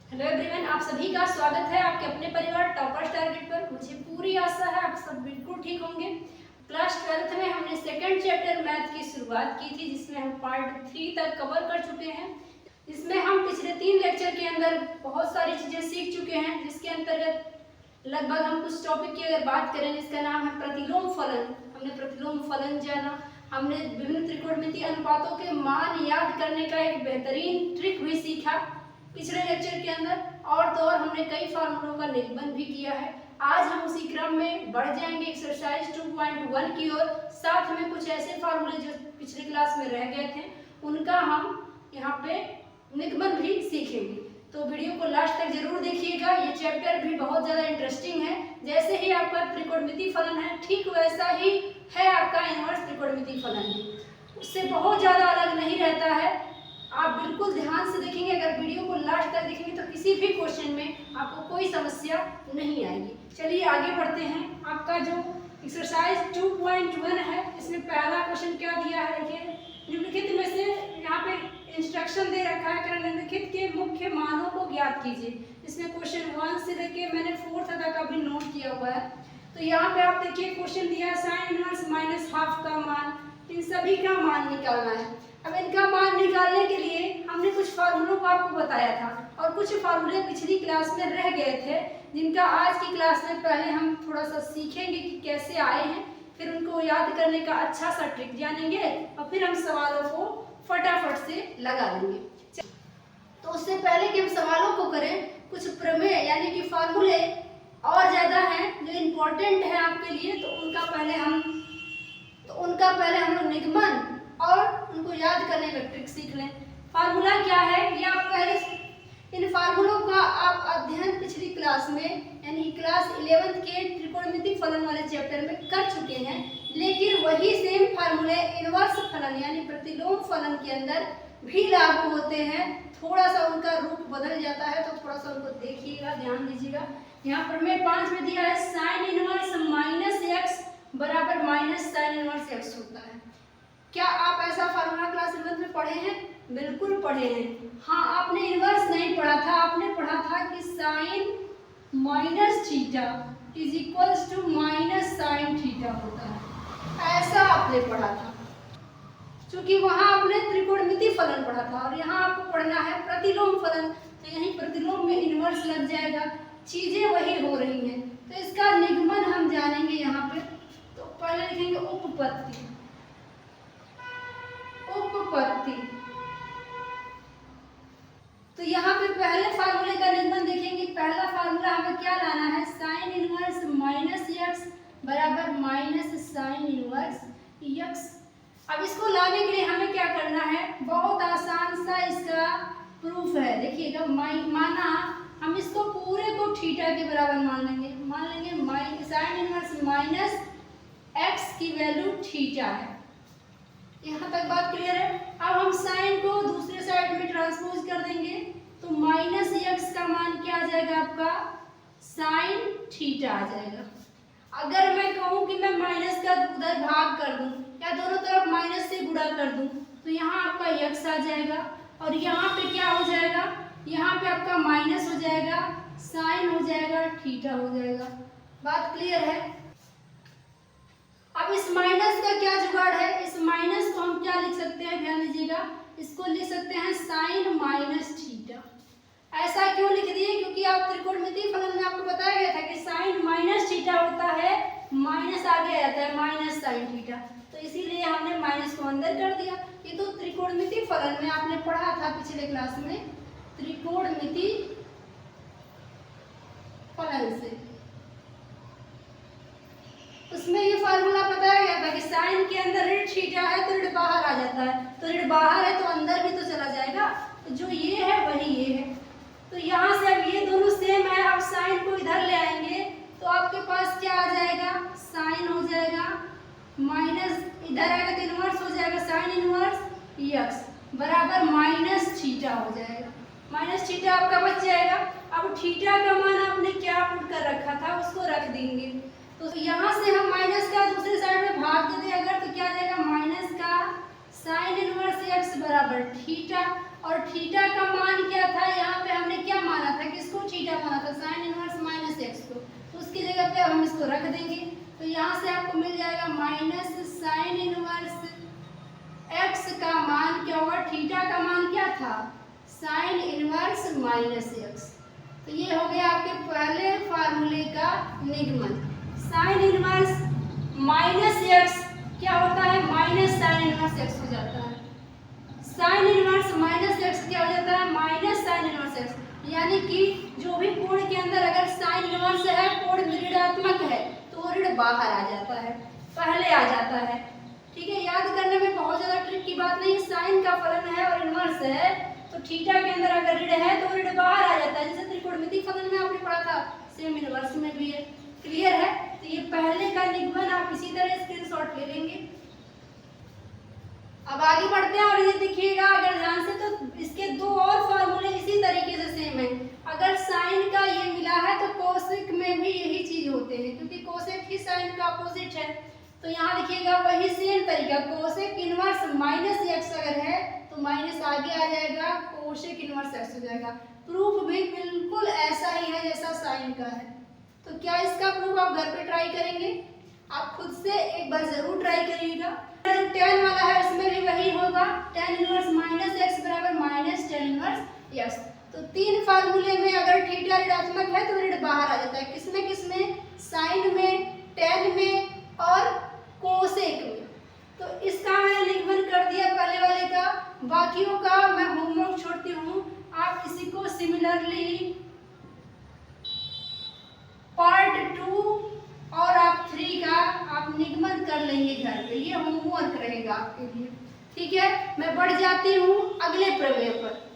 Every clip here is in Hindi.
हेलो एवरीवन, आप सभी का स्वागत है आपके अपने परिवार टॉपर्स टारगेट पर। मुझे पूरी आशा है आप सब बिल्कुल ठीक होंगे। क्लास 12th में हमने सेकंड चैप्टर मैथ की शुरुआत की थी, जिसमें हम पार्ट 3 तक कवर कर चुके हैं। इसमें हम पिछले 3 लेक्चर के अंदर बहुत सारी चीज़ें सीख चुके हैं, जिसके अंतर्गत लगभग हम कुछ टॉपिक की अगर बात करें जिसका नाम है प्रतिलोम फलन। हमने प्रतिलोम फलन जाना, हमने विभिन्न त्रिकोणमितीय अनुपातों के मान याद करने का एक बेहतरीन ट्रिक भी सीखा पिछले लेक्चर के अंदर, और तो और हमने कई फार्मूलों का निरूपण भी किया है। आज हम उसी क्रम में बढ़ जाएंगे एक्सरसाइज 2.1 की ओर। साथ में कुछ ऐसे फार्मूले जो पिछली क्लास में रह गए थे उनका हम यहाँ पे निरूपण भी सीखेंगे। तो वीडियो को लास्ट तक जरूर देखिएगा, ये चैप्टर भी बहुत ज़्यादा इंटरेस्टिंग है। जैसे ही आपका त्रिकोणमितीय फलन है, ठीक वैसा ही है आपका इनवर्स त्रिकोणमितीय फलन भी, उससे बहुत ज़्यादा अलग नहीं रहता है। आप बिल्कुल ध्यान से देखेंगे, अगर वीडियो को लास्ट तक देखेंगे तो किसी भी क्वेश्चन में आपको कोई समस्या नहीं आएगी। चलिए आगे बढ़ते हैं। आपका जो एक्सरसाइज 2.1 है, इसमें पहला क्वेश्चन क्या दिया है, देखिए निम्नलिखित में से यहाँ पे इंस्ट्रक्शन दे रखा है कि निम्नलिखित के मुख्य मानों को ज्ञात कीजिए। इसमें क्वेश्चन 1 से लेके मैंने 4 तक का भी नोट किया हुआ है। तो यहाँ पे आप देखिए क्वेश्चन दिया है साइन इनवर्स माइनस हाफ का मान, इन सभी का मान निकालना है। अब इनका मान निकालने के लिए हमने कुछ फार्मूलों को आपको बताया था, और कुछ फार्मूले पिछली क्लास में रह गए थे, जिनका आज की क्लास में पहले हम थोड़ा सा सीखेंगे कि कैसे आए हैं, फिर उनको याद करने का अच्छा सा ट्रिक जानेंगे, और फिर हम सवालों को फटाफट से लगा लेंगे। तो उससे पहले कि हम सवालों को करें, कुछ प्रमेय यानी कि फार्मूले और ज़्यादा हैं जो इम्पोर्टेंट है आपके लिए, तो उनका पहले हम लोग निगमन और उनको याद करने का ट्रिक सीख लें। फार्मूला क्या है ये आप पहले, इन फार्मूलों का आप अध्ययन पिछली क्लास में यानी क्लास 11th के त्रिकोणमितीय फलन वाले चैप्टर में कर चुके हैं, लेकिन वही सेम फार्मूले इनवर्स फलन यानी प्रतिलोम फलन के अंदर भी लागू होते हैं। थोड़ा सा उनका रूप बदल जाता है, तो थोड़ा सा उनको देखिएगा, ध्यान दीजिएगा। यहाँ पर मैं 5 में दिया है साइन इनवर्स माइनस एक्स बराबर माइनस साइन इनवर्स एक्स होता है। क्या आप ऐसा फार्मूला क्लास 11th में पढ़े हैं? बिल्कुल पढ़े हैं। हाँ, आपने इनवर्स नहीं पढ़ा था, आपने पढ़ा था कि sine minus theta is equals to minus sine theta होता है, ऐसा आपने पढ़ा था। क्योंकि वहाँ आपने त्रिकोणमितीय फलन पढ़ा था, और यहाँ आपको पढ़ना है प्रतिलोम फलन, तो यहीं प्रतिलोम में इनवर्स लग जाएगा, चीजें वही हो रही हैं। तो इसका निगमन हम जानेंगे यहाँ पे। तो पहले लिखेंगे उपपत्ति। तो यहाँ पे पहले फार्मूले का निगमन देखेंगे। पहला फार्मूला हमें क्या लाना है, साइन इनवर्स माइनस एक्स बराबर माइनस साइन इनवर्स एक्स। अब इसको लाने के लिए हमें क्या करना है, बहुत आसान सा इसका प्रूफ है। देखिएगा, माना हम इसको पूरे को थीटा के बराबर मान लेंगे साइन इनवर्स माइनस एक्स की वैल्यू थीटा है। यहाँ तक बात क्लियर है। अब हम साइन को दूसरे साइड में ट्रांसपोज कर देंगे, तो माइनस एक्स का मान क्या आ जाएगा आपका, साइन थीटा आ जाएगा। अगर मैं कहूँ कि मैं माइनस का उधर भाग कर दूं या दोनों तरफ माइनस से गुणा कर दूं, तो यहाँ आपका एक्स आ जाएगा, और यहाँ पे क्या हो जाएगा, यहाँ पे आपका माइनस हो जाएगा, साइन हो जाएगा, थीटा हो जाएगा। बात क्लियर है। अब इस माइनस का क्या जुगाड़ है, इस माइनस को हम क्या लिख सकते हैं, ध्यान दीजिएगा, इसको लिख सकते हैं साइन माइनस थीटा। ऐसा क्यों लिख दिए, क्योंकि आप त्रिकोणमितीय फलन में आपको बताया गया था कि साइन माइनस थीटा होता है, माइनस आगे आ जाता है माइनस साइन थीटा, तो इसीलिए हमने माइनस को अंदर कर दिया। ये तो त्रिकोणमितीय फलन में आपने पढ़ा था पिछले क्लास में, त्रिकोणमितीय फलन से उसमें ये फार्मूला बताया गया था कि साइन के अंदर ऋण थीटा है तो ऋण बाहर आ जाता है, तो ऋण बाहर है तो अंदर भी तो चला जाएगा, तो जो ये है वही ये है। तो यहाँ से अब ये दोनों सेम है, अब साइन को इधर ले आएंगे तो आपके पास क्या आ जाएगा, साइन हो जाएगा, माइनस इधर आएगा तो इनवर्स हो जाएगा, साइन इनवर्स एक्स बराबर माइनस थीटा हो जाएगा। माइनस थीटा आपका बच जाएगा। अब थीटा का मान आपने क्या पुट कर रखा था उसको रख देंगे, तो यहाँ से हम माइनस का दूसरे साइड में भाग दे दें अगर, तो क्या आ जाएगा, माइनस का साइन इनवर्स एक्स बराबर थीटा, और थीटा का मान क्या था, यहाँ पे हमने क्या माना था माइनस साइन इनवर्स एक्स का मान क्या होगा, थीटा का मान क्या था, साइन इनवर्स माइनस एक्स। तो ये हो गया आपके पहले फार्मूले का निगमन। साइन इनवर्स माइनस एक्स क्या होता है, माइनस साइन इनवर्स एक्स हो जाता है। साइन इनवर्स माइनस एक्स क्या हो जाता है, माइनस साइन इनवर्स एक्स। यानी कि जो भी कोण के अंदर अगर साइन इनवर्स है, कोण ऋणात्मक है, तो वो ऋण बाहर आ जाता है, पहले आ जाता है। ठीक है, याद करने में बहुत ज्यादा ट्रिक की बात नहीं। साइन का फलन है और इनवर्स है, तो थीटा के अंदर अगर ऋण है तो ऋण बाहर आ जाता है, जैसे त्रिकोणमिति फलन में आपने पढ़ा था, सेम इनवर्स में भी है। क्लियर है? तो ये पहले का निगमन आप इसी तरह स्क्रीनशॉट ले लेंगे। अब आगे बढ़ते हैं और ये देखिएगा अगर ध्यान से, तो इसके दो और फार्मूले इसी तरीके से सेम है। अगर साइन का ये मिला है तो कोसेक में भी यही चीज होते हैं, क्योंकि कोसेक ही साइन का अपोजिट है। तो यहाँ देखिएगा वही सेम तरीका, कोसेक इनवर्स माइनस एक्स अगर है तो माइनस आगे आ जाएगा, कोसेक इनवर्स एक्स हो जाएगा। प्रूफ भी बिल्कुल ऐसा ही है जैसा साइन का है। तो क्या इसका प्रूफ आप घर पे ट्राई करेंगे? आप खुद से एक बार जरूर ट्राई करिएगा। जो tan वाला है उसमें भी वही होगा, tan इनवर्स माइनस एक्स बराबर माइनस tan इनवर्स एक्स। तो तीन फार्मूले में अगर थीटा ऋणात्मक है तो ऋण बाहर आ जाता है, किसमें किसमें, साइन में, tan में और कोसेक में। तो इसका मैंने निगमन कर दिया पहले वाले का, बाकियों का मैं होमवर्क छोड़ती हूँ, आप इसी को सिमिलरली पार्ट 2 और आप 3 का आप निगमन कर लेंगे घर पे, ये होमवर्क रहेगा आपके लिए। ठीक है, मैं बढ़ जाती हूँ अगले प्रमेय पर।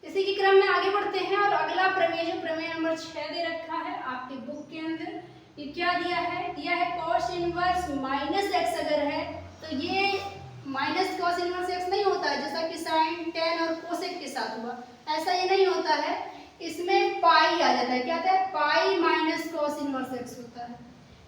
इसी के क्रम में आगे बढ़ते हैं और अगला प्रमेय जो प्रमेय नंबर 6 दे रखा है आपके बुक के अंदर, ये क्या दिया है, दिया है cos इनवर्स माइनस एक्स अगर है तो ये माइनस cos इनवर्स एक्स नहीं होता है जैसा कि साइन, tan और कोसेक के साथ हुआ, ऐसा ये नहीं होता है। इसमें पाई आ जाता है, क्या आता है, pi minus cos inverse x होता है।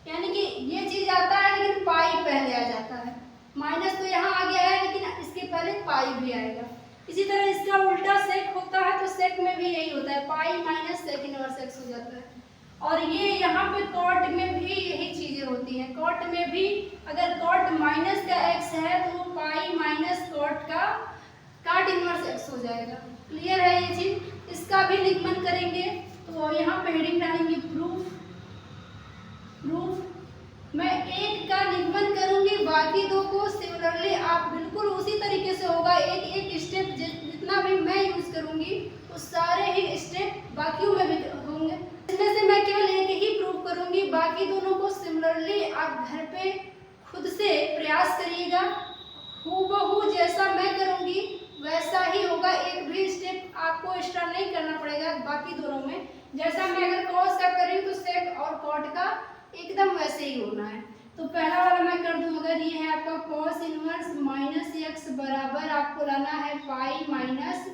यानी कि ये चीज आता है लेकिन पाई पहले आ जाता है, माइनस तो यहाँ आ गया है लेकिन इसके पहले पाई भी आएगा। इसी तरह इसका उल्टा सेक होता है तो सेक में भी यही होता है, pi minus sec inverse x हो जाता है। और ये यहाँ पे कॉट में भी यही चीजें होती हैं, कॉट में भी अगर कॉट माइनस का एक्स है तो पाई माइनस कॉट का काट इनवर्स एक्स हो जाएगा। क्लियर है ये चीज? इसका भी निगमन करेंगे तो यहाँ पे हेडिंग डालेंगे प्रूफ। प्रूफ मैं एक का निगमन करूंगी, बाकी दो को सिमिलरली आप बिल्कुल उसी तरीके से होगा, एक एक स्टेप जितना भी मैं यूज करूंगी वो सारे ही स्टेप बाकियों में भी होंगे। इसमें से मैं केवल एक ही प्रूफ करूंगी, बाकी दोनों को सिमिलरली आप घर पे खुद से प्रयास करिएगा, हूबहू जैसा मैं करूंगी वैसा ही होगा, एक भी स्टेप आपको एक्स्ट्रा नहीं करना पड़ेगा बाकी दोनों में। जैसा मैं अगर कॉस का कर रही हूँ तो सेक और कॉट का एकदम वैसे ही होना है। तो पहला वाला मैं कर दूँ, अगर ये है आपका cos इनवर्स माइनस एक्स बराबर आपको लाना है pi minus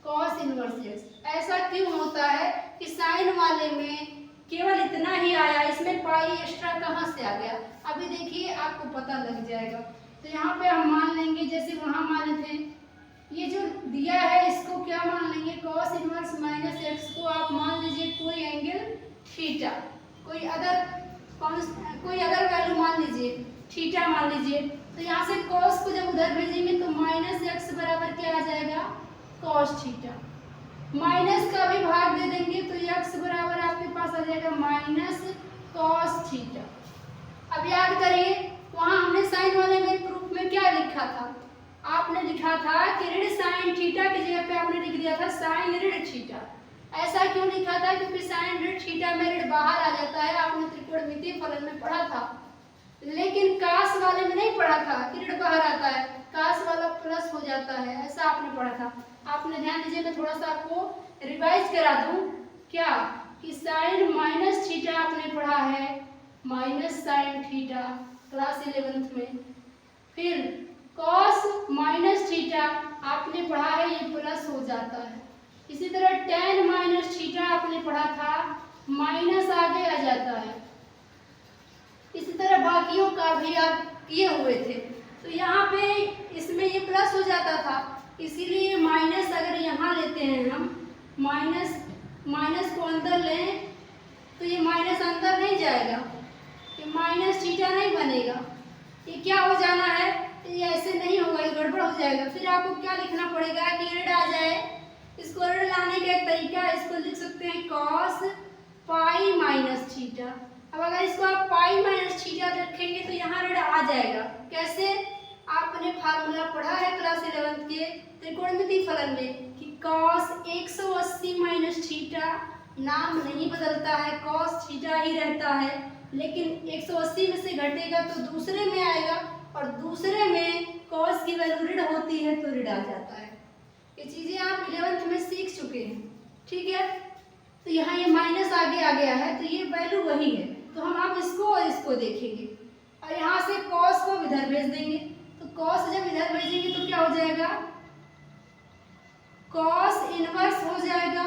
cos inverse x. ऐसा क्यों होता है कि साइन वाले में केवल इतना ही आया, इसमें पाई एक्स्ट्रा कहाँ से आ गया, अभी देखिए आपको पता लग जाएगा। तो यहाँ पे हम मान लेंगे जैसे वहाँ माने थे, ये जो दिया है इसको क्या मान लेंगे, cos इनवर्स माइनस एक्स को आप मान लीजिए कोई एंगल थीटा, कोई अदर वैल्यू मान लीजिए, थीटा मान लीजिए। तो यहाँ से cos को जब उधर भेजेंगे तो माइनस एक्स बराबर क्या आ जाएगा, cos थीटा। माइनस का भी भाग दे देंगे तो x बराबर आपके पास आ जाएगा माइनस cos थीटा। अब याद करिए वहाँ हमने साइन वाले में प्रूफ में क्या लिखा था, आपने लिखा था कि ऋण साइन थीटा की जगह पे आपने लिख दिया था साइन ऋण थीटा। ऐसा क्यों लिखा था, क्योंकि साइन ऋण थीटा में ऋण बाहर आ जाता है, आपने त्रिकोणमितीय फलन में पढ़ा था। लेकिन कास वाले में नहीं पढ़ा था कि ऋण बाहर आता है, कास वाला प्लस हो जाता है, ऐसा आपने पढ़ा था। आपने ध्यान दीजिए, मैं थोड़ा सा आपको रिवाइज करा दूं क्या, कि साइन माइनस थीटा आपने पढ़ा है, minus sine theta class 11th में, फिर cos माइनस थीटा आपने पढ़ा है, ये प्लस हो जाता है। इसी तरह tan माइनस थीटा आपने पढ़ा था, माइनस आगे आ जाता है। इसी तरह बाकियों का भी आप किए हुए थे, तो यहाँ पे इसमें ये प्लस हो जाता था, इसीलिए माइनस अगर यहाँ लेते हैं हम, माइनस को अंदर लें तो ये माइनस अंदर नहीं जाएगा, ये माइनस थीटा नहीं बनेगा, ये क्या हो जाना है, ये ऐसे नहीं होगा, ये गड़बड़ हो जाएगा। फिर आपको क्या लिखना पड़ेगा कि ऋण आ जाए। इसको ऋण लाने का एक तरीका है, इसको लिख सकते हैं कॉस पाई माइनस थीटा। अब अगर इसको आप पाई माइनस थीटा रखेंगे तो यहाँ ऋण आ जाएगा। कैसे? आपने फार्मूला पढ़ा है क्लास 11 के त्रिकोणमितीय फलन में कि कॉस 180 माइनस थीटा, नाम नहीं बदलता है, कॉस थीटा ही रहता है, लेकिन 180 में से घटेगा तो दूसरे में आएगा, और दूसरे में कॉस की वैल्यू ऋण होती है तो ऋण आ जाता है। ये चीजें आप 11th में सीख चुके हैं, ठीक है। तो यहाँ ये माइनस आगे आ गया है तो ये वैल्यू वही है, तो हम आप इसको और इसको देखेंगे, और यहाँ से कॉस को इधर भेज देंगे। तो कॉस जब इधर भेजेंगे तो क्या हो जाएगा, कॉस इनवर्स हो जाएगा,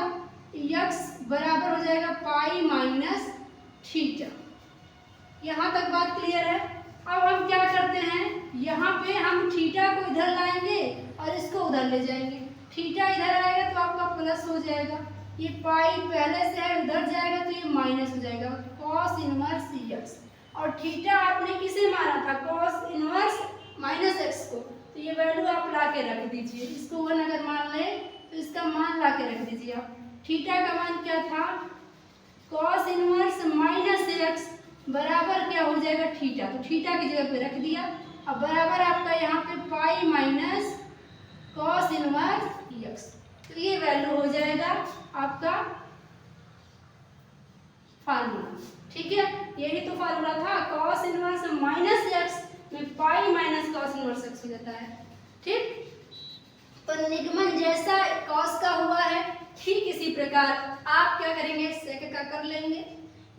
यक्स बराबर हो जाएगा पाई माइनस थीटा। यहाँ तक बात क्लियर है। अब हम क्या करते हैं, यहाँ पे हम थीटा को इधर लाएंगे और इसको उधर ले जाएंगे। थीटा इधर आएगा तो आपका प्लस हो जाएगा, ये पाई पहले से है उधर जाएगा तो ये माइनस हो जाएगा, कॉस इनवर्स यक्स। और थीटा आपने किसे माना था, कॉस इनवर्स माइनस एक्स को, तो ये वैल्यू आप ला के रख दीजिए। इसको 1 अगर मान ले तो इसका मान ला के रख दीजिए आप। थीटा का मान क्या था, कॉस इनवर्स माइनस एक्स बराबर क्या हो जाएगा थीटा, तो थीटा की जगह पे रख दिया। अब बराबर आपका यहाँ पे pi minus cos inverse x, तो ये वैल्यू हो जाएगा आपका फार्मूला, ठीक है। यही तो फार्मूला था, कॉस इनवर्स माइनस एक्स में pi minus cos inverse x हो जाता है, ठीक। तो निगमन जैसा कॉस का हुआ है, ठीक इसी प्रकार आप क्या करेंगे, सेक का कर लेंगे।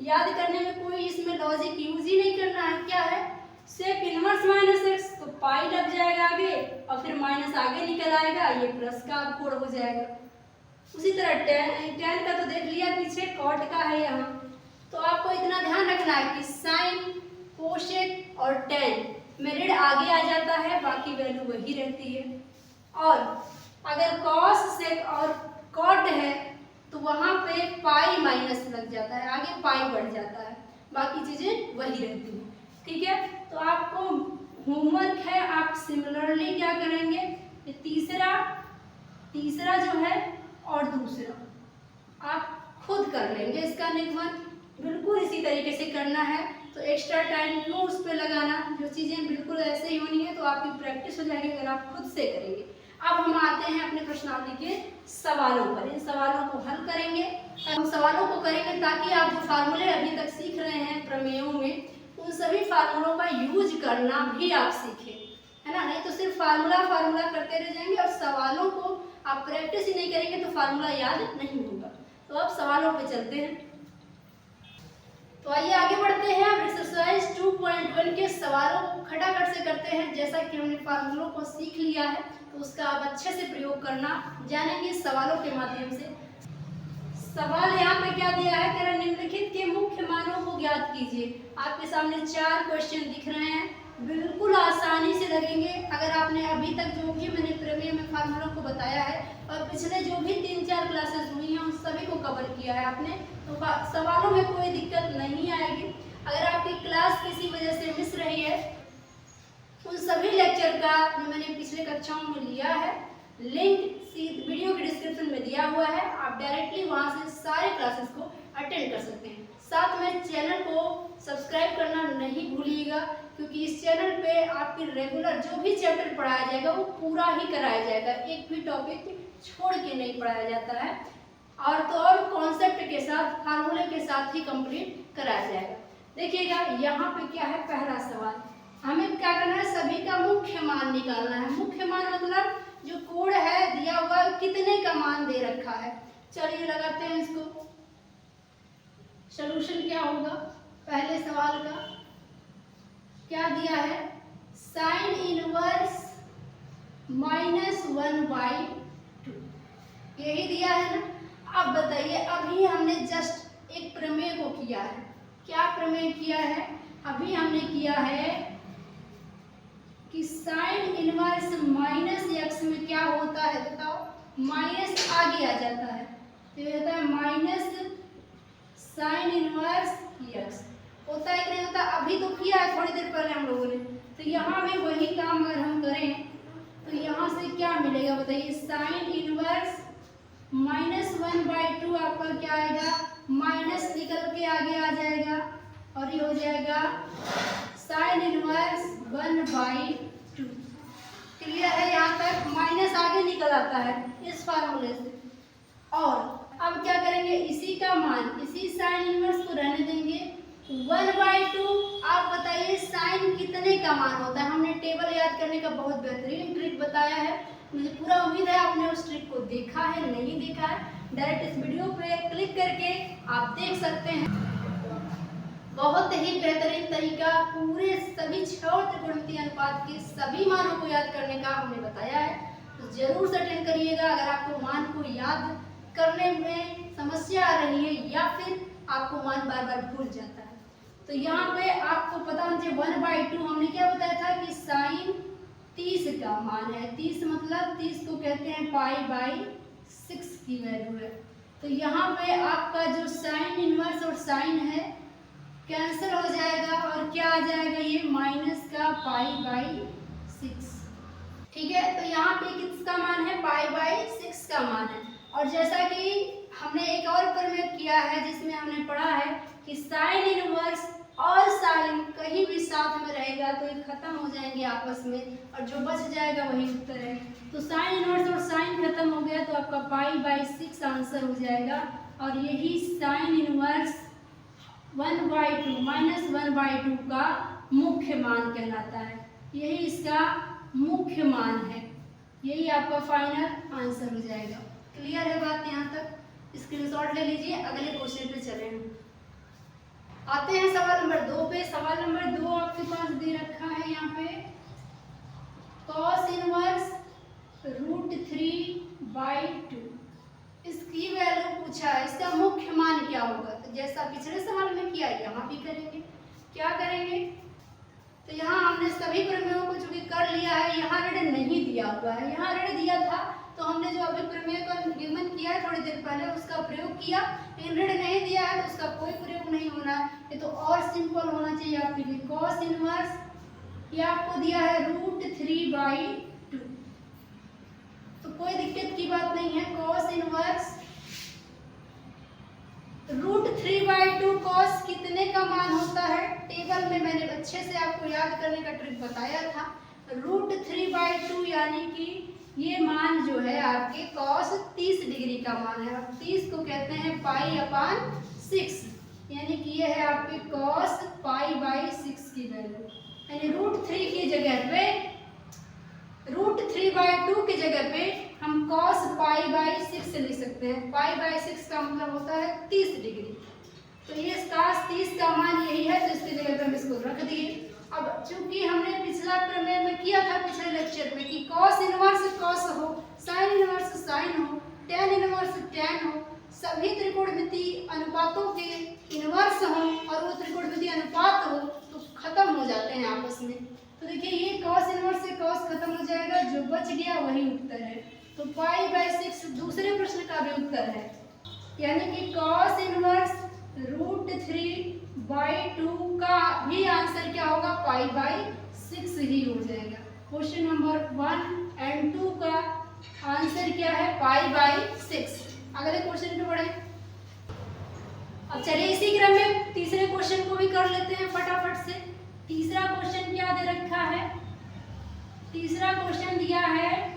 याद करने में कोई इसमें लॉजिक यूज ही नहीं करना है। क्या है, सेक इनवर्स माइनस एक्स, तो पाई लग जाएगा आगे और फिर माइनस आगे निकल आएगा, ये प्लस का कोण हो जाएगा। उसी तरह टेन का तो देख लिया पीछे, कॉट का है यहाँ। तो आपको इतना ध्यान रखना है कि साइन, कोशेक और टेन में ऋण आगे आ जाता है, बाकी वैल्यू वही रहती है। और अगर कॉस, सेक और कॉट है तो वहाँ पे पाई माइनस लग जाता है, आगे पाई बढ़ जाता है, बाकी चीजें वही रहती हैं, ठीक है। तो आपको होमवर्क है, आप सिमिलरली क्या करेंगे, ये तीसरा जो है और दूसरा आप खुद कर लेंगे। इसका निगमन बिल्कुल इसी तरीके से करना है, तो एक्स्ट्रा टाइम क्यों उस पर लगाना, जो चीज़ें बिल्कुल ऐसे ही होनी है तो आपकी प्रैक्टिस हो जाएगी अगर आप खुद से करेंगे। अब हम आते हैं अपने प्रश्नावली के सवालों पर, इन सवालों को हल करेंगे। हम सवालों को करेंगे ताकि आप जो फार्मूले अभी तक सीख रहे हैं प्रमेयों में, उन सभी फार्मूलों का यूज करना भी आप सीखें, है ना। नहीं तो सिर्फ फार्मूला करते रह जाएंगे और सवालों को आप प्रैक्टिस ही नहीं करेंगे तो फार्मूला याद नहीं होगा। तो अब सवालों पे चलते हैं। तो आइए आगे बढ़ते हैं। अब एक्सरसाइज 2.1 के सवालों को खटाखट से करते हैं। जैसा कि हमने फार्मूलों को सीख लिया है तो उसका आप अच्छे से प्रयोग करना जानेंगे सवालों के माध्यम से। सवाल यहाँ पे क्या दिया है, कह रहा निम्नलिखित के मुख्य मानों को ज्ञात कीजिए। आपके सामने 4 क्वेश्चन दिख रहे हैं, बिल्कुल आसानी से लगेंगे अगर आपने अभी तक जो भी मैंने प्रमेय में फार्मूलों को बताया है और पिछले जो भी 3-4 क्लासेस हुई हैं उन सभी को कवर किया है आपने, तो सवालों में कोई दिक्कत नहीं आएगी। अगर आपकी क्लास किसी वजह से मिस रही है, उन सभी लेक्चर का जो मैंने पिछले कक्षाओं में लिया है लिंक वीडियो के डिस्क्रिप्शन में दिया हुआ है, आप डायरेक्टली वहां से सारे क्लासेस को अटेंड कर सकते हैं। साथ में चैनल को सब्सक्राइब करना नहीं भूलिएगा, क्योंकि इस चैनल पे आपके रेगुलर जो भी चैप्टर पढ़ाया जाएगा वो पूरा ही कराया जाएगा, एक भी टॉपिक छोड़ के नहीं पढ़ाया जाता है, और तो और कॉन्सेप्ट के साथ, फार्मूले के साथ ही कंप्लीट कराया जाएगा। देखिएगा यहाँ पे क्या है, पहला सवाल हमें क्या करना है, सभी का मुख्य मान निकालना है। मुख्य मान मतलब जो कोण है दिया हुआ कितने का मान दे रखा है। चलिए लगाते हैं इसको। सॉल्यूशन क्या होगा पहले सवाल का, क्या दिया है, साइन इनवर्स -1/2 यही दिया है ना। अब बताइए, अभी हमने जस्ट एक प्रमेय को किया है। क्या प्रमेय किया है, अभी हमने किया है कि साइन इनवर्स -x में क्या होता है बताओ, माइनस आगे आ जाता है, तो ये होता है साइन इनवर्स x होता है कि नहीं होता, अभी तो किया है थोड़ी देर पहले हम लोगों ने। तो यहाँ भी वही काम अगर हम करें तो यहाँ से क्या मिलेगा बताइए, साइन इनवर्स -1/2 आपका क्या आएगा, माइनस निकल के आगे आ जाएगा और ये हो जाएगा साइन इनवर्स 1/2। क्लियर है, यहाँ तक माइनस आगे निकल आता है इस फार्मूले से। और अब क्या करेंगे, इसी का मान, इसी साइन इनवर्स को रहने देंगे 1/2। आप बताइए साइन कितने का मान होता है। हमने टेबल याद करने का बहुत बेहतरीन ट्रिक बताया है, मुझे पूरा उम्मीद है आपने उस ट्रिक को देखा है, नहीं देखा है डायरेक्ट इस वीडियो पे क्लिक करके आप देख सकते हैं। बहुत ही बेहतरीन तरीका, पूरे सभी 6 त्रिकोणमितीय अनुपात के सभी मानों को याद करने का हमने बताया है, तो जरूर से अटेंड करिएगा। अगर आपको मान को याद करने में समस्या आ रही है या फिर आपको मान बार बार भूल जाता है, तो यहाँ पे आपको पता होना चाहिए 1/2 हमने क्या बताया था कि साइन 30 का मान है। 30 मतलब 30 को कहते हैं π/6 की वैल्यू है। तो यहाँ पे आपका जो साइन इनवर्स और साइन है कैंसिल हो जाएगा और क्या आ जाएगा, ये माइनस का π/6। ठीक है, तो यहाँ पे किसका मान है, π/6 का मान है। और जैसा कि हमने एक और प्रमेय किया है जिसमें हमने पढ़ा है कि साइन इनवर्स और साइन कहीं भी साथ में रहेगा तो ये खत्म हो जाएंगे आपस में और जो बच जाएगा वही उत्तर है। तो साइन इनवर्स और साइन खत्म हो गया तो आपका π/6 आंसर हो जाएगा। और यही साइन इनवर्स 1/2 -1/2 का मुख्य मान कहलाता है, यही इसका मुख्य मान है, यही आपका फाइनल आंसर हो जाएगा। क्लियर है बात यहाँ तक, स्क्रीनशॉट ले लीजिए। अगले क्वेश्चन पे चले हम, आते हैं सवाल नंबर 2 पे। सवाल नंबर 2 आपके पास दे रखा है यहाँ पे, cos इनवर्स √3/2 इसकी वैल्यू पूछा है, इसका मुख्य मान क्या होगा। तो जैसा पिछले सवाल में किया यहाँ भी करेंगे। क्या करेंगे, तो यहाँ हमने सभी प्रमेयों को चूंकि कर लिया है, यहाँ ऋण नहीं दिया हुआ है, यहाँ ऋण दिया था तो हमने जो अभी प्रमेय का निगमन किया है थोड़ी देर पहले उसका प्रयोग किया, लेकिन ऋण नहीं दिया है तो उसका कोई प्रयोग नहीं होना है। ये तो और सिंपल होना चाहिए आपके लिए। cos इनवर्स ये आपको दिया है √3/2, तो कोई दिक्कत की बात नहीं है। cos इनवर्स √3/2 cos कितने का मान होता है, टेबल में मैंने अच्छे से आपको याद करने का ट्रिक बताया था। √3/2 यानी कि ये मान जो है आपके cos 30 डिग्री का मान है। अब 30 को कहते हैं π/6, यानी कि ये है आपके cos π/6 की वैल्यू, यानी √3 की जगह पे, √3/2 की जगह पे हम cos π/6 लिख सकते हैं। π/6 का मतलब होता है 30 डिग्री, तो ये cos 30 का मान यही है, तो इसकी जगह पे हम इसको रख दिए। अब चूंकि हमने पिछला प्रमेय में किया था पिछले लेक्चर में कि cos इनवर्स cos हो, sin इनवर्स sin हो, tan इनवर्स tan हो, सभी त्रिकोणमितीय अनुपातों के इनवर्स हो और वो त्रिकोणमितीय अनुपात हो तो खत्म हो जाते हैं आपस में। तो देखिए ये cos इनवर्स से cos खत्म हो जाएगा, जो बच गया वही उत्तर है। तो π/6 दूसरे प्रश्न का भी उत्तर है, यानी कि cos इनवर्स √3/2 का भी आंसर क्या होगा, π/6 ही हो जाएगा। क्वेश्चन नंबर 1 और 2 का आंसर क्या है, π/6। अगले क्वेश्चन पे बढ़े। अब चलिए इसी क्रम में तीसरे क्वेश्चन को भी कर लेते हैं फटाफट से। तीसरा क्वेश्चन क्या दे रखा है, तीसरा क्वेश्चन दिया है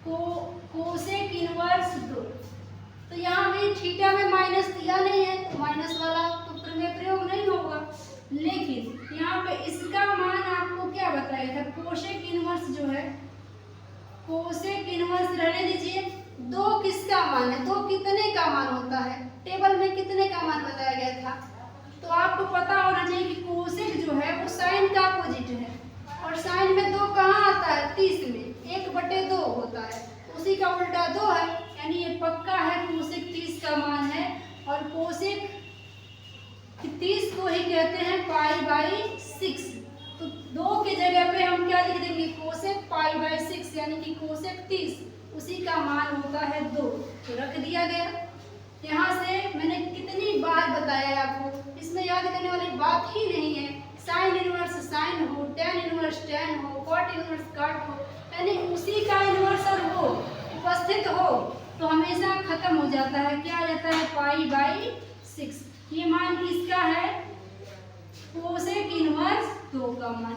कोसेक इनवर्स 2। तो यहाँ भी थीटा में माइनस दिया नहीं है तो माइनस वाला तो प्रमेय प्रयोग नहीं होगा, लेकिन यहाँ पे इसका मान आपको क्या बताया था, कोसेक इनवर्स जो है, कोसेक इनवर्स रहने दीजिए। 2 किसका मान है, 2 कितने का मान होता है, टेबल में कितने का मान बताया गया था। तो आपको पता होना चाहिए कि कोसेक जो है वो साइन का अपोजिट है, और साइन में 2 कहाँ आता है, 30 में 1/2 होता है, उसी का उल्टा 2 है, यानी ये पक्का है कोसेक 30 का मान है। और कोसेक 30 को ही कहते हैं π/6, तो 2 की जगह पे हम क्या लिख देंगे, कोसेक π/6, यानी कि कोसेक 30 उसी का मान होता है 2, तो रख दिया गया। यहाँ से मैंने कितनी बार बताया है आपको, इसमें याद करने वाली बात ही नहीं है। साइन इनवर्स साइन हो, टेन इनवर्स टेन हो, कॉट इनवर्स कॉट हो, यानी उसी का इनवर्स और वो उपस्थित हो तो हमेशा खत्म हो जाता है। क्या आ जाता है? π/6। ये मान किसका है? कोसेक इनवर्स 2 का मान।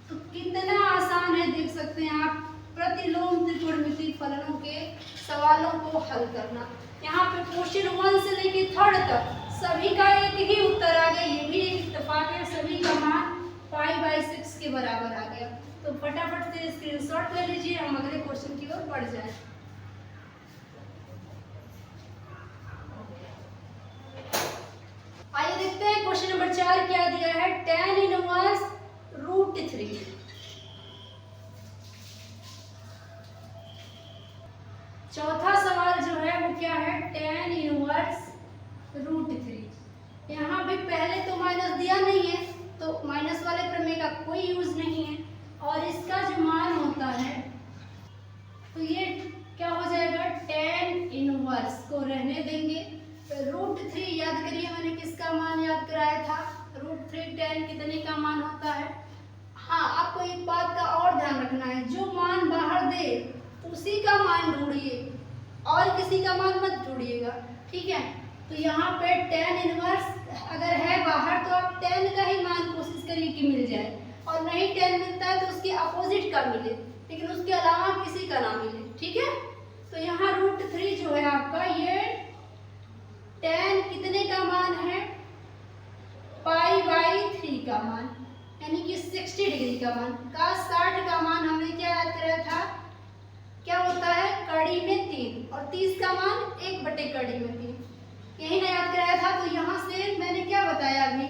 तो कितना आसान है, देख सकते हैं आप प्रतिलोम त्रिकोणमितीय फलनों के सवालों को हल करना। यहाँ पे क्वेश्चन 1 से लेके 3rd तक सभी का एक ही उत्तर आ गया। ये भी एक इत्तेफाक है, सभी का मान π/6 के बराबर आ गया। तो फटाफट से स्क्रीनशॉट ले लीजिए, हम अगले क्वेश्चन की ओर बढ़ जाएं। आइए देखते हैं क्वेश्चन नंबर 4 क्या दिया है। tan inverse √3। चौथा सवाल जो है वो क्या है? tan inverse √3। यहाँ भी पहले तो माइनस दिया नहीं है, तो माइनस वाले प्रमेय का कोई यूज नहीं है। और इसका जो मान होता है तो ये क्या हो जाएगा? tan इनवर्स को रहने देंगे। √3 याद करिए, मैंने किसका मान याद कराया था? √3 tan कितने का मान होता है? हाँ, आपको एक बात का और ध्यान रखना है, जो मान बाहर दे उसी का मान ढूंढिए और किसी का मान मत ढूंढिएगा, ठीक है? तो यहाँ पे tan इनवर्स अगर है बाहर तो आप tan का ही मान कोशिश करिए कि मिल जाए, और नहीं tan मिलता है तो उसके अपोजिट का मिले, लेकिन उसके अलावा किसी का ना मिले, ठीक है? तो यहाँ √3 जो है आपका, ये tan कितने का मान है? π/3 का मान, यानी कि 60 डिग्री का मान। का 60 का मान हमने क्या याद कराया था? क्या होता है? कड़ी में 3, और 30 का मान 1/कड़ी में 3, यही ना याद कराया था। तो यहाँ से मैंने क्या बताया अभी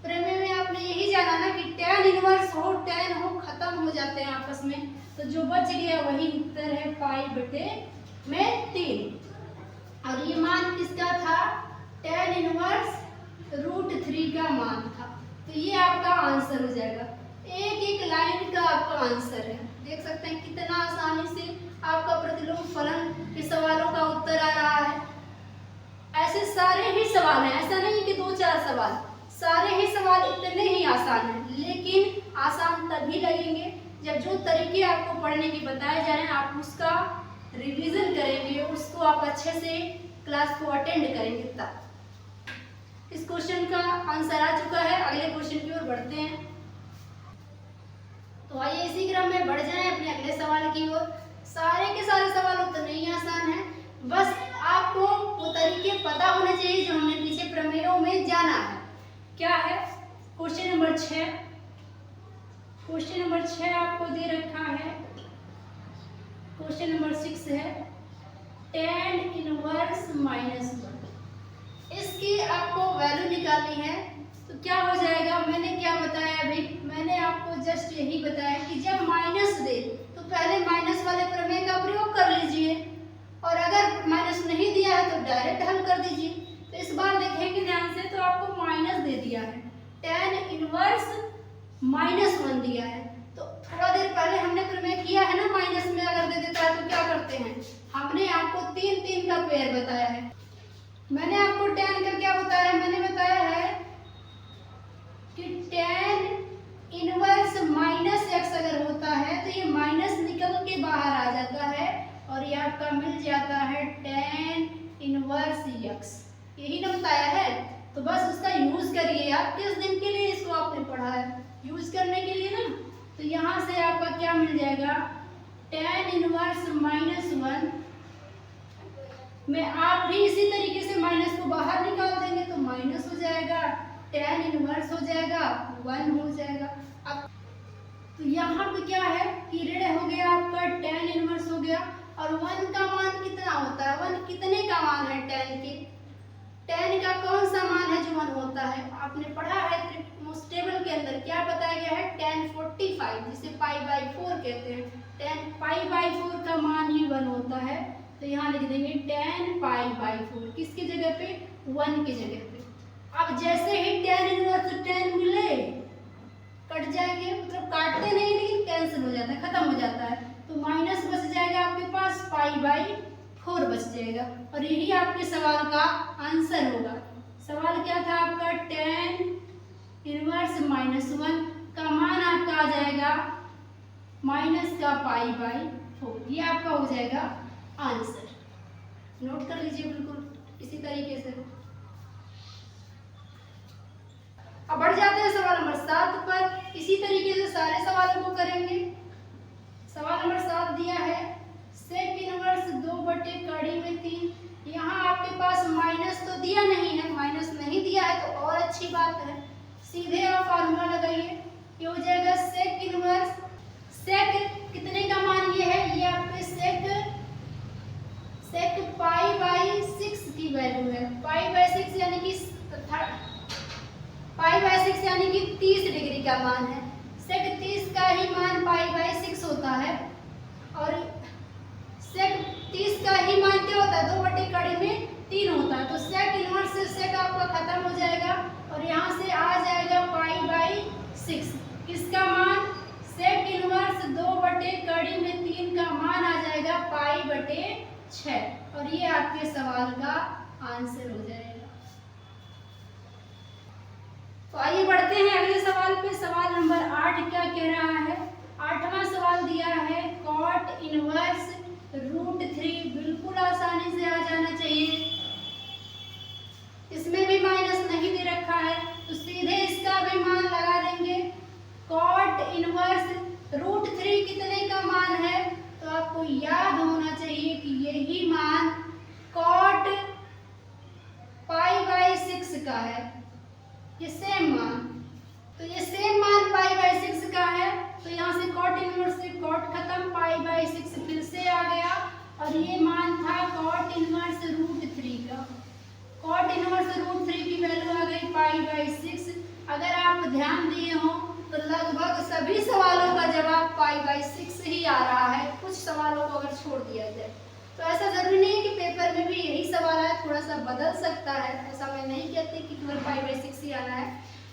प्रमेय में, आपने यही जाना ना कि tan इनवर्स हो tan हो खत्म हो जाते हैं आपस में, तो जो बच गया वही उत्तर है π/3। और ये मान किसका था? tan इनवर्स √3 का मान था। तो ये आपका आंसर हो जाएगा। एक एक लाइन का आपका आंसर है। देख सकते हैं कितना आसानी से आपका प्रतिलोम फलन के सवालों का उत्तर आ रहा है। ऐसे सारे ही सवाल हैं, ऐसा नहीं कि 2-4 सवाल, सारे ही सवाल इतने ही आसान हैं। लेकिन आसान तभी लगेंगे जब जो तरीके आपको पढ़ने की बताए जा रहे हैं आप उसका रिवीजन करेंगे, उसको आप अच्छे से क्लास को अटेंड करेंगे तब। इस क्वेश्चन का आंसर आ चुका है, अगले क्वेश्चन की ओर बढ़ते हैं। तो आइए इसी क्रम में बढ़ जाएं अपने अगले सवाल की ओर। सारे के सारे सवाल उतने ही आसान हैं, बस आपको वो तरीके पता होने चाहिए जो हमने पीछे प्रमेयों में जाना है। क्या है? Question number 6। क्वेश्चन नंबर 6 आपको दे रखा है। क्वेश्चन नंबर 6 है tan इनवर्स -1। इसकी आपको वैल्यू निकालनी है। तो क्या हो जाएगा? मैंने क्या बताया अभी? मैंने आपको जस्ट यही बताया कि जब माइनस दे तो पहले माइनस वाले प्रमेय का प्रयोग कर लीजिए, और अगर माइनस नहीं दिया है तो डायरेक्ट हल कर दीजिए। तो इस बार देखेंगे ध्यान से, तो आपको माइनस दे दिया है, tan इनवर्स -1 दिया है। तो थोड़ा देर पहले हमने प्रमेय किया है ना, माइनस में अगर दे देता है तो क्या करते हैं? हमने आपको 3-3 का पेयर बताया है। मैंने आपको tan का क्या बताया है? मैंने बताया है कि tan इनवर्स -x अगर होता है तो ये माइनस निकल के बाहर आ जाता है और ये आपका मिल जाता है tan इनवर्स x। यही ना बताया है, तो बस उसका यूज करिए आप। किस दिन के लिए इसको आपने पढ़ा है? यूज करने के लिए ना। तो यहाँ से आपका क्या मिल जाएगा? tan इनवर्स -1 में आप भी इसी तरीके से माइनस को बाहर निकाल देंगे तो माइनस हो जाएगा, tan इनवर्स हो जाएगा, 1 हो जाएगा। अब तो यहाँ पे क्या है कि ऋण हो गया आपका, tan इनवर्स हो गया, और 1 का मान कितना होता है? 1 कितने का मान है tan के? tan का कौन सा मान है जो 1 होता है? आपने पढ़ा है टेबल के अंदर, क्या बताया गया है? tan 45, जिसे π/4 कहते हैं। tan π/4 का मान ही 1 होता है। तो यहाँ लिख देंगे tan π/4, किसकी जगह पे? 1 की जगह पे। अब जैसे ही tan इनवर्स तो tan मिले कट जाएंगे, मतलब काटते नहीं लेकिन कैंसिल हो जाता है, खत्म हो जाता है। तो माइनस बच जाएगा आपके पास π/4। 4 बच जाएगा और यही आपके सवाल का आंसर होगा। सवाल क्या था आपका, tan इनवर्स -1 का मान आपका आ जाएगा माइनस का π/4। ये आपका हो जाएगा आंसर। नोट कर लीजिए बिल्कुल इसी तरीके से। अब बढ़ जाते हैं सवाल नंबर 7 पर। इसी तरीके से सारे सवालों को करेंगे। सवाल नंबर 7 दिया है sec इनवर्स 2/3। यहाँ आपके पास माइनस तो दिया नहीं है, माइनस नहीं दिया है तो और अच्छी बात है, सीधे आप फॉर्मूला लगाइए। ये हो जाएगा sec इनवर्स, sec कितने का मान ये है, ये आपके sec π/6 की वैल्यू है। π/6 यानी कि π/6 यानी कि 30 डिग्री का मान है। sec 30 का ही मान π/6 होता है और sec 30 का ही मान क्या होता है, 2/3 होता है। तो sec इनवर्स से sec आपका खत्म हो जाएगा और यहाँ से आ जाएगा π/6। किसका मान, sec इनवर्स 2/3 का मान आ जाएगा π/6 और ये आपके सवाल का आंसर हो जाएगा। तो आइए बढ़ते हैं अगले सवाल पे। सवाल नंबर 8 क्या कह रहा है, 8वां सवाल दिया है cot इनवर्स √3। बिल्कुल आसानी से आ जाना चाहिए, इसमें भी माइनस नहीं दे रखा है तो सीधे इसका भी मान लगा देंगे। cot इनवर्स √3 कितने का मान है, तो आपको याद होना चाहिए कि यही मान cot π/6 का है। ये सेम मान, तो ये सेम मान π/6 का है तो यहाँ से cot इनवर्स से cot खत्म, π/6 फिर से आ गया और ये मान था cot इनवर्स √3 का। cot इनवर्स √3 की वैल्यू आ गई π/6। अगर आप ध्यान दिए हो तो लगभग सभी सवालों का जवाब π/6 ही आ रहा है, कुछ सवालों को अगर छोड़ दिया जाए तो ऐसा जरूरी नहीं है कि पेपर में भी यही सवाल आए, थोड़ा सा बदल सकता है। ऐसा मैं नहीं कहती कि केवल π/6 ही आना है,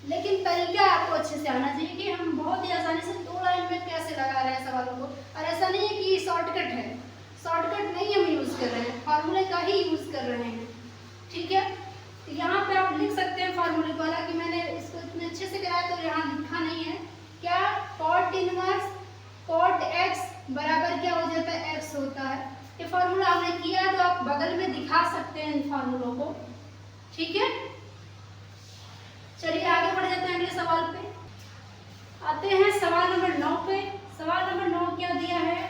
लेकिन तरीका आपको अच्छे से आना चाहिए कि हम बहुत ही आसानी से 2 लाइन में कैसे लगा रहे हैं सवालों को। और ऐसा नहीं है कि शॉर्टकट है, शॉर्टकट नहीं हम यूज कर रहे हैं, फार्मूले का ही यूज कर रहे हैं। ठीक है, तो यहाँ पे आप लिख सकते हैं फार्मूले को। हालांकि मैंने इसको इतने अच्छे से कराया तो यहाँ लिखा नहीं है। क्या, cot इनवर्स cot x बराबर क्या हो जाता है, x होता है। ये फार्मूला हमने किया तो आप बगल में दिखा सकते हैं इन फार्मूलों को। ठीक है, चलिए आगे बढ़ जाते हैं अगले सवाल पे। आते हैं सवाल नंबर 9 पे। सवाल नंबर 9 क्या दिया है,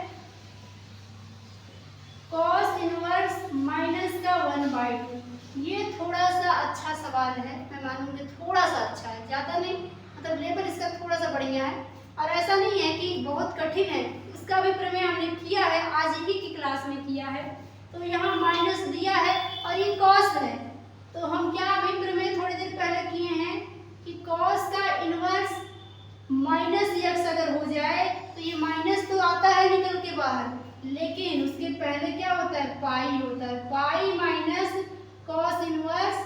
cos इनवर्स -1/2। ये थोड़ा सा अच्छा सवाल है, मैं मानूंगी थोड़ा सा अच्छा है, ज्यादा नहीं, मतलब लेवल इसका थोड़ा सा बढ़िया है और ऐसा नहीं है कि बहुत कठिन है। इसका भी प्रमेय हमने किया है, आज ही की क्लास में किया है। तो यहाँ माइनस दिया है और ये cos है, तो हम क्या अभी प्रमेय थोड़ी देर पहले किए हैं कि cos का इनवर्स -x अगर हो जाए तो ये माइनस तो आता है निकल के बाहर, लेकिन उसके पहले क्या होता है, पाई होता है। Pi minus cos inverse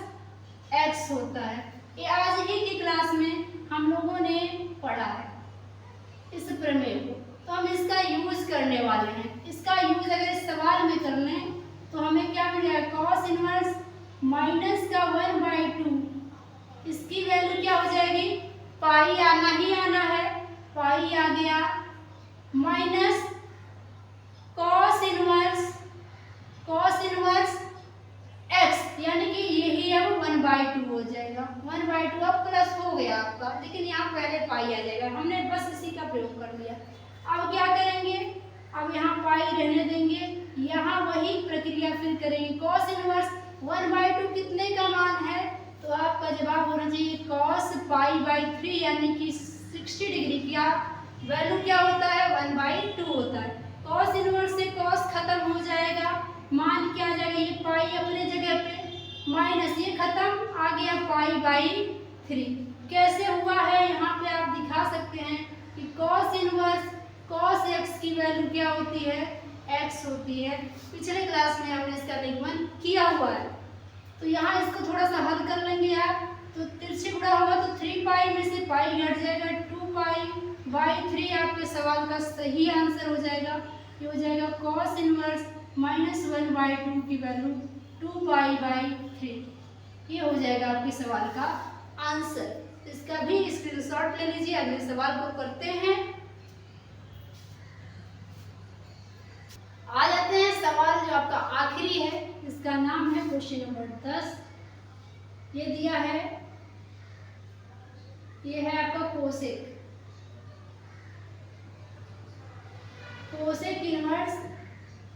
x होता है। ये आज ही की क्लास में हम लोगों ने पढ़ा है इस प्रमेय को, तो हम इसका यूज करने वाले हैं। इसका यूज अगर इस सवाल में कर लें तो हमें क्या मिलेगा, cos इनवर्स -1/2। इसकी वैल्यू क्या हो जाएगी, पाई आना ही आना है, पाई आ गया, माइनस cos इनवर्स x यानी कि यही अब 1/2 हो जाएगा। 1/2 अब प्लस हो गया आपका, लेकिन यहाँ पहले पाई आ जाएगा, हमने बस इसी का प्रयोग कर लिया। अब क्या करेंगे, अब यहाँ पाई रहने देंगे, यहाँ वही प्रक्रिया फिर करेंगे। cos इनवर्स 1/2 कितने का मान है, तो आपका जवाब होना चाहिए cos π/3 यानी कि 60 डिग्री का वैल्यू क्या होता है, 1/2 होता है। cos इनवर्स से cos खत्म हो जाएगा, मान क्या आ जाएगा, ये पाई अपने जगह पे, माइनस ये खत्म, आ गया π/3। कैसे हुआ है यहाँ पे आप दिखा सकते हैं कि cos इनवर्स cos x की वैल्यू क्या होती है, x होती है। पिछले क्लास में हमने इसका निगमन किया हुआ है। तो यहाँ इसको थोड़ा सा हल कर लेंगे आप, तो तिरछे गुणा होगा तो 3 पाई में से पाई घट जाएगा, 2 पाई/3 आपके सवाल का सही आंसर हो जाएगा। ये हो जाएगा cos इनवर्स -1/2 की वैल्यू 2π/3। ये हो जाएगा आपके सवाल का आंसर। इसका भी स्क्रीनशॉट ले लीजिए। अगले सवाल को करते हैं। आ जाते हैं सवाल जो आपका आखिरी है। इसका नाम है क्वेश्चन नंबर 10। ये दिया है, ये है आपका कोसेक इनवर्स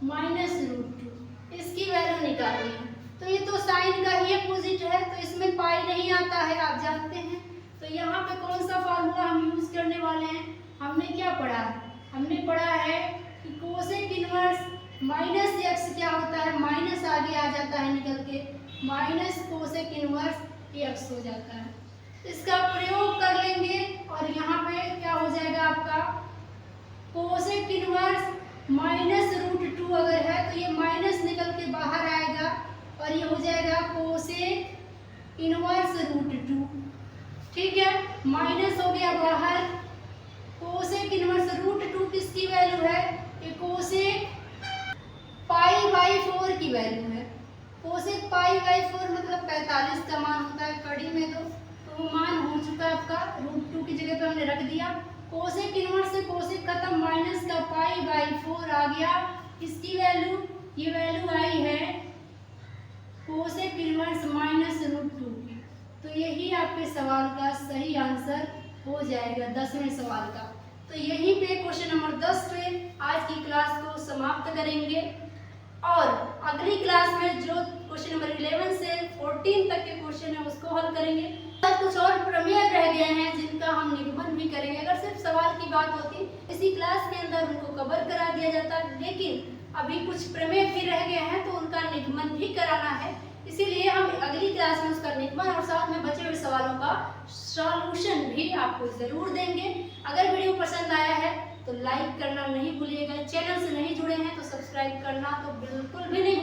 -√2। इसकी वैल्यू निकालनी है। तो ये तो साइन का ही अपोजिट है, तो इसमें पाई नहीं आता है, आप जानते हैं। तो यहाँ पे कौन सा फार्मूला हम यूज करने वाले हैं? हमने क्या पढ़ा है? हमने पढ़ा है कि कोसेक इनवर्स -x क्या होता है, माइनस आगे आ जाता है निकल के, माइनस कोसेक इनवर्स x हो जाता है। इसका प्रयोग कर लेंगे और यहाँ पे क्या हो जाएगा आपका कोसेक इनवर्स -√2 अगर है तो ये माइनस निकल के बाहर आएगा और ये हो जाएगा कोसेक इनवर्स √2। ठीक है, माइनस हो गया बाहर। कोसेक इनवर्स √2 किसकी वैल्यू है? ये कोसेक π/4 की वैल्यू है। कोसेक π/4 मतलब 45 का मान होता है कड़ी में। तो वो मान हो चुका है आपका, √2 की जगह पे हमने रख दिया। कोसेक इनवर्स से कोसेक खत्म, माइनस का π/4 आ गया। इसकी वैल्यू, ये वैल्यू आई है कोसेक इनवर्स -√2 की। तो यही आपके सवाल का सही आंसर हो जाएगा 10वें सवाल का। तो यहीं पे क्वेश्चन नंबर 10 पे आज की क्लास को समाप्त करेंगे और अगली क्लास में जो क्वेश्चन नंबर 11 से 14 तक के क्वेश्चन है उसको हल करेंगे। कुछ और प्रमेय रह गए हैं जिनका हम निगमन भी करेंगे। अगर सिर्फ सवाल की बात होती इसी क्लास के अंदर उनको कवर करा दिया जाता, लेकिन अभी कुछ प्रमेय भी रह गए हैं तो उनका निगमन भी कराना है। इसीलिए हम अगली क्लास में उसका निगमन और साथ में बचे हुए सवालों का सॉल्यूशन भी आपको जरूर देंगे। अगर वीडियो पसंद आया है तो लाइक करना नहीं भूलिएगा। चैनल से नहीं जुड़े हैं तो सब्सक्राइब करना तो बिल्कुल भी नहीं